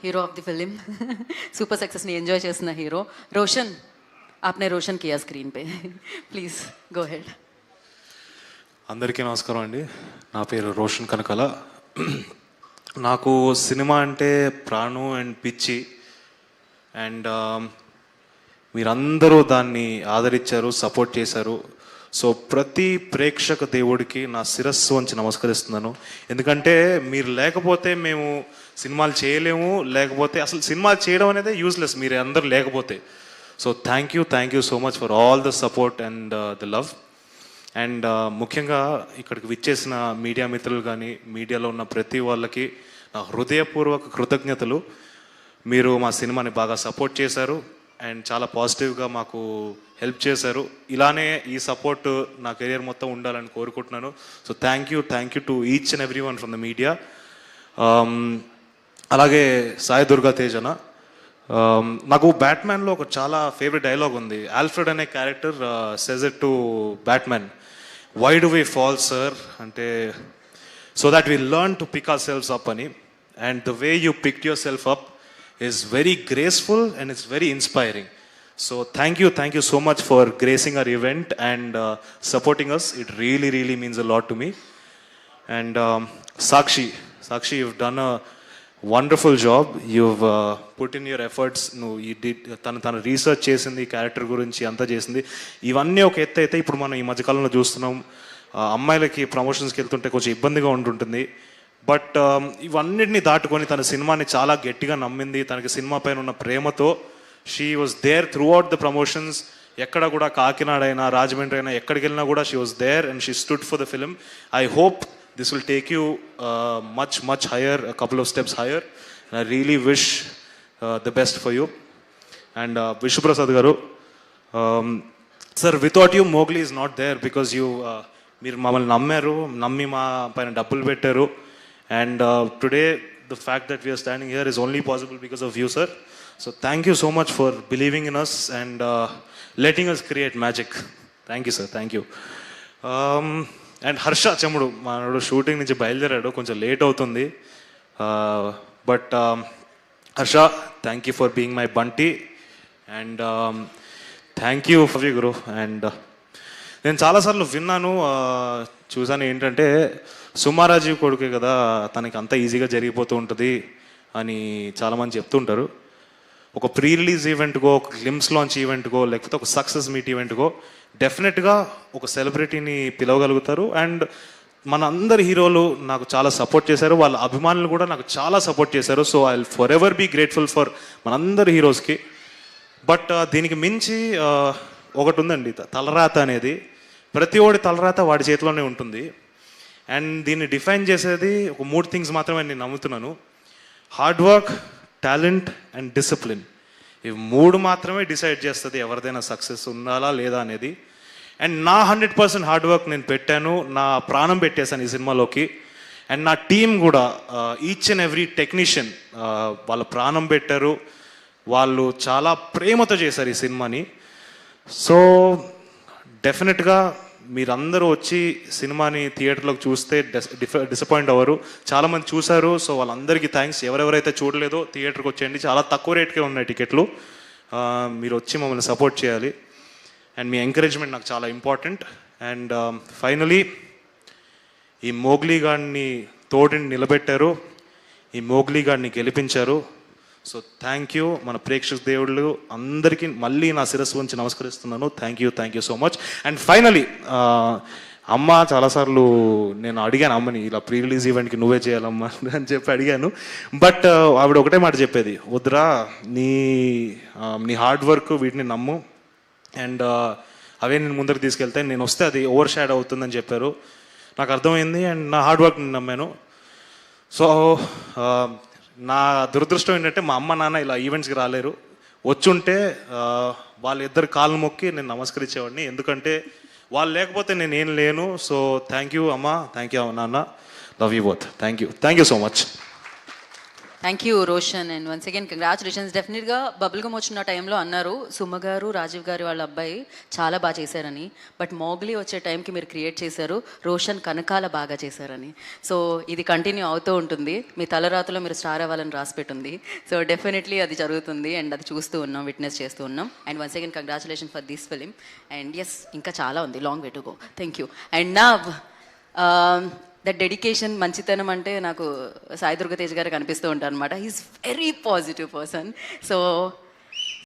Hero of the film super success ने enjoy చేస్తున్న hero रोशन आपने रोशन किया स्क्रीन पे प्लीज गो हेड అందరికీ నమస్కారం అండి. నా పేరు రోషన్ కనకాల. నాకు సినిమా అంటే ప్రాణం అండ్ పిచ్చి. అండ్ మీరందరూ దాన్ని ఆదరించారు, సపోర్ట్ చేశారు. సో ప్రతి ప్రేక్షక దేవుడికి నా శిరస్సు వంచి నమస్కరిస్తున్నాను. ఎందుకంటే మీరు లేకపోతే మేము సినిమాలు చేయలేము, లేకపోతే అసలు సినిమాలు చేయడం అనేది యూస్లెస్ మీరు అందరూ లేకపోతే. So thank you so much for all the support and the love. And ముఖ్యంగా ఇక్కడికి విచ్చేసిన మీడియా మిత్రులు కానీ, మీడియాలో ఉన్న ప్రతి వాళ్ళకి నా హృదయపూర్వక కృతజ్ఞతలు. మీరు మా సినిమాని బాగా సపోర్ట్ చేశారు అండ్ చాలా పాజిటివ్గా మాకు హెల్ప్ చేశారు. ఇలానే ఈ సపోర్ట్ నా కెరియర్ మొత్తం ఉండాలని కోరుకుంటున్నాను. So thank you to each and every one from the media. అలాగే సాయి దుర్గా తేజన, నాకు బ్యాట్మ్యాన్లో ఒక చాలా ఫేవరెట్ డైలాగ్ ఉంది. ఆల్ఫ్రెడ్ అనే character says it to Batman, why do we fall sir అంటే, so that we learn to pick our selves up అని. And the way you picked your self up is very graceful and it's very inspiring. So thank you so much for gracing our event and supporting us. It really means a lot to me. And Sakshi, you've done a wonderful job. You've put in your efforts. You did తన research చేసింది, character గురించి అంతా చేసింది. ఇవన్నీ ఒక ఎత్తు అయితే ఇప్పుడు మనం ఈ మధ్యకాలంలో చూస్తున్నాం, అమ్మాయిలకి ప్రమోషన్స్కి వెళ్తుంటే కొంచెం ఇబ్బందిగా ఉంటుంటుంది. బట్ ఇవన్నిటిని దాటుకొని తన సినిమాని చాలా గట్టిగా నమ్మింది. తనకి సినిమా పైన ఉన్న ప్రేమతో she was there throughout the promotions. ఎక్కడ కూడా కాకినాడ అయినా, రాజమండ్రి అయినా, ఎక్కడికి వెళ్ళినా కూడా she was there and she stood for the film. I hope this will take you much higher, a couple of steps higher, and I really wish the best for you. And Vishnu Prasad garu, sir, without you Mowgli is not there, because you meer mamalni nammi ma paina double pettaru. And today the fact that we are standing here is only possible because of you, sir. So thank you so much for believing in us and letting us create magic. Thank you, sir. Thank you. And Harsha Chemudu, మనోడు shooting నుంచి బయలుదేరాడు, కొంచెం late అవుతుంది. But Harsha, thank you for being my Bunty and thank you for you guru. అండ్ నేను చాలాసార్లు విన్నాను, చూసాను, ఏంటంటే సుమారాజీవ్ కొడుకే కదా, తనకి అంత ఈజీగా జరిగిపోతూ ఉంటుంది అని చాలామంది చెప్తుంటారు. ఒక ప్రీ రిలీజ్ ఈవెంట్కో, ఒక గ్లిమ్స్ లాంచ్ ఈవెంట్కో, లేకపోతే ఒక సక్సెస్ మీట్ ఈవెంట్కో డెఫినెట్గా ఒక సెలబ్రిటీని పిలవగలుగుతారు. అండ్ మన అందరి హీరోలు నాకు చాలా సపోర్ట్ చేశారు, వాళ్ళ అభిమానులు కూడా నాకు చాలా సపోర్ట్ చేశారు. So I will forever be grateful for మనందరి హీరోస్కి. బట్ దీనికి మించి ఒకటి ఉందండి, తలరాత అనేది. ప్రతి ఒడి తలరాత వాడి చేతిలోనే ఉంటుంది. అండ్ దీన్ని డిఫైన్ చేసేది ఒక 3 థింగ్స్ మాత్రమే నేను నమ్ముతున్నాను: hard work, talent and discipline. ఇవి 3 మాత్రమే డిసైడ్ చేస్తుంది ఎవరిదైనా సక్సెస్ ఉండాలా లేదా అనేది. అండ్ నా 100% హార్డ్ వర్క్ నేను పెట్టాను, నా ప్రాణం పెట్టేశాను ఈ సినిమాలోకి. అండ్ నా టీం కూడా, ఈచ్ అండ్ ఎవ్రీ టెక్నీషియన్ వాళ్ళ ప్రాణం పెట్టారు, వాళ్ళు చాలా ప్రేమతో చేశారు ఈ సినిమాని. సో డెఫినెట్గా మీరందరూ వచ్చి సినిమాని థియేటర్లోకి చూస్తే డిసప్పాయింట్ అవ్వరు. చాలామంది చూశారు, సో వాళ్ళందరికీ థ్యాంక్స్. ఎవరెవరైతే చూడలేదో థియేటర్కి వచ్చేయండి, చాలా తక్కువ రేట్కే ఉన్నాయి టికెట్లు. మీరు వచ్చి మమ్మల్ని సపోర్ట్ చేయాలి. అండ్ మీ ఎంకరేజ్మెంట్ నాకు చాలా ఇంపార్టెంట్. అండ్ ఫైనలీ ఈ మోగ్లీ గాడిని తోడిని నిలబెట్టారు, ఈ మోగ్లీ గాడిని గెలిపించారు. So thank you. మన ప్రేక్షక దేవుళ్ళు అందరికీ మళ్ళీ నా శిరస్సు వంచి నమస్కరిస్తున్నాను. Thank you so much. And finally అమ్మ, చాలాసార్లు నేను అడిగాను అమ్మని, ఇలా ప్రీ రిలీజ్ ఈవెంట్కి నువ్వే చేయాలమ్మా అని చెప్పి అడిగాను. బట్ ఆవిడ ఒకటే మాట చెప్పేది, వద్దురా, నీ హార్డ్ వర్క్ వీటిని నమ్ము, అండ్ అవే నేను ముందరికి తీసుకెళ్తే, నేను వస్తే అది ఓవర్ షాడ్ అవుతుందని చెప్పారు. నాకు అర్థమైంది అండ్ నా హార్డ్ వర్క్ నేను నమ్మాను. సో నా దురదృష్టం ఏంటంటే మా అమ్మ నాన్న ఇలా ఈవెంట్స్కి రాలేరు. వచ్చుంటే వాళ్ళిద్దరు కాళ్ళు మొక్కి నేను నమస్కరించేవాడిని, ఎందుకంటే వాళ్ళు లేకపోతే నేను ఏం లేను. సో థ్యాంక్ యూ అమ్మ, థ్యాంక్ యూ నాన్న, love you both. Thank you so much. Thank you Roshan and once again congratulations. డెఫినెట్గా బబుల్ గమ్ వచ్చిన టైంలో అన్నారు సుమ గారు రాజీవ్ గారు వాళ్ళ అబ్బాయి చాలా బాగా చేశారని. బట్ మోగ్లీ వచ్చే టైంకి మీరు క్రియేట్ చేశారు, రోషన్ కనకాల బాగా చేశారని. సో ఇది కంటిన్యూ అవుతూ ఉంటుంది. మీ తలరాతలో మీరు స్టార్ అవ్వాలని రాసి పెట్టుంది. సో డెఫినెట్లీ అది జరుగుతుంది అండ్ అది చూస్తూ ఉన్నాం, విట్నెస్ చేస్తూ ఉన్నాం. And once again congratulation for this film. And yes, ఇంకా చాలా ఉంది, long way to go. Thank you. And నా దట్ డెడికేషన్, మంచితనం అంటే నాకు సాయి దుర్గతేజ్ గారు కనిపిస్తూ ఉంటారు అనమాట. He's very positive person. So